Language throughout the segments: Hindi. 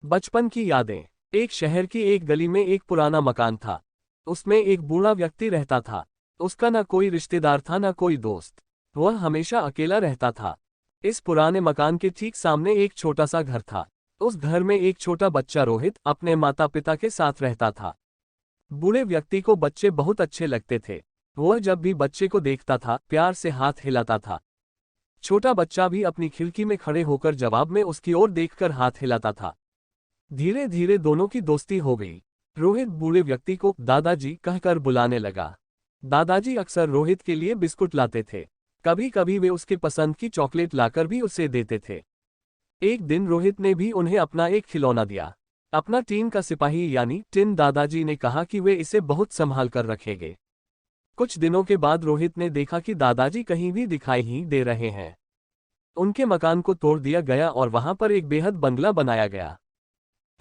बचपन की यादें। एक शहर की एक गली में एक पुराना मकान था। उसमें एक बूढ़ा व्यक्ति रहता था। उसका न कोई रिश्तेदार था न कोई दोस्त। वह हमेशा अकेला रहता था। इस पुराने मकान के ठीक सामने एक छोटा सा घर था। उस घर में एक छोटा बच्चा रोहित अपने माता पिता के साथ रहता था। बूढ़े व्यक्ति को बच्चे बहुत अच्छे लगते थे। वह जब भी बच्चे को देखता था प्यार से हाथ हिलाता था। छोटा बच्चा भी अपनी खिड़की में खड़े होकर जवाब में उसकी ओर देखकर हाथ हिलाता था। धीरे धीरे दोनों की दोस्ती हो गई। रोहित बूढ़े व्यक्ति को दादाजी कहकर बुलाने लगा। दादाजी अक्सर रोहित के लिए बिस्कुट लाते थे। कभी कभी वे उसके पसंद की चॉकलेट लाकर भी उसे देते थे। एक दिन रोहित ने भी उन्हें अपना एक खिलौना दिया। अपना टीन का सिपाही यानी टिन। दादाजी ने कहा कि वे इसे बहुत संभाल कर रखेंगे। कुछ दिनों के बाद रोहित ने देखा कि दादाजी कहीं भी दिखाई ही दे रहे हैं। उनके मकान को तोड़ दिया गया और वहां पर एक बेहद बंगला बनाया गया।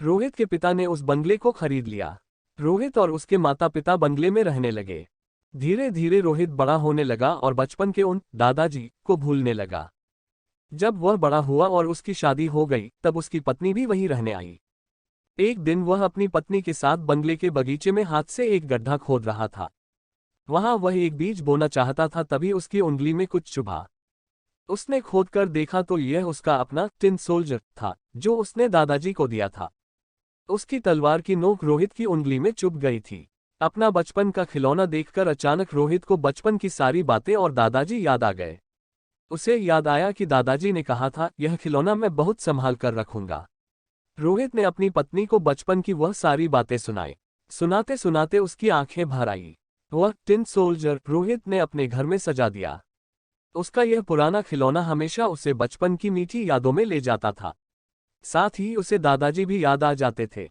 रोहित के पिता ने उस बंगले को खरीद लिया। रोहित और उसके माता पिता बंगले में रहने लगे। धीरे धीरे रोहित बड़ा होने लगा और बचपन के उन दादाजी को भूलने लगा। जब वह बड़ा हुआ और उसकी शादी हो गई तब उसकी पत्नी भी वहीं रहने आई। एक दिन वह अपनी पत्नी के साथ बंगले के बगीचे में हाथ से एक गड्ढा खोद रहा था। वहां वह एक बीज बोना चाहता था, तभी उसकी उंगली में कुछ चुभा। उसने खोदकर देखा तो यह उसका अपना टिन सोल्जर था जो उसने दादाजी को दिया था। उसकी तलवार की नोक रोहित की उंगली में चुभ गई थी। अपना बचपन का खिलौना देखकर अचानक रोहित को बचपन की सारी बातें और दादाजी याद आ गए। उसे याद आया कि दादाजी ने कहा था यह खिलौना मैं बहुत संभाल कर रखूंगा। रोहित ने अपनी पत्नी को बचपन की वह सारी बातें सुनाई। सुनाते सुनाते उसकी आंखें भर आई। वह टिन सोल्जर रोहित ने अपने घर में सजा दिया। उसका यह पुराना खिलौना हमेशा उसे बचपन की मीठी यादों में ले जाता था। साथ ही उसे दादाजी भी याद आ जाते थे।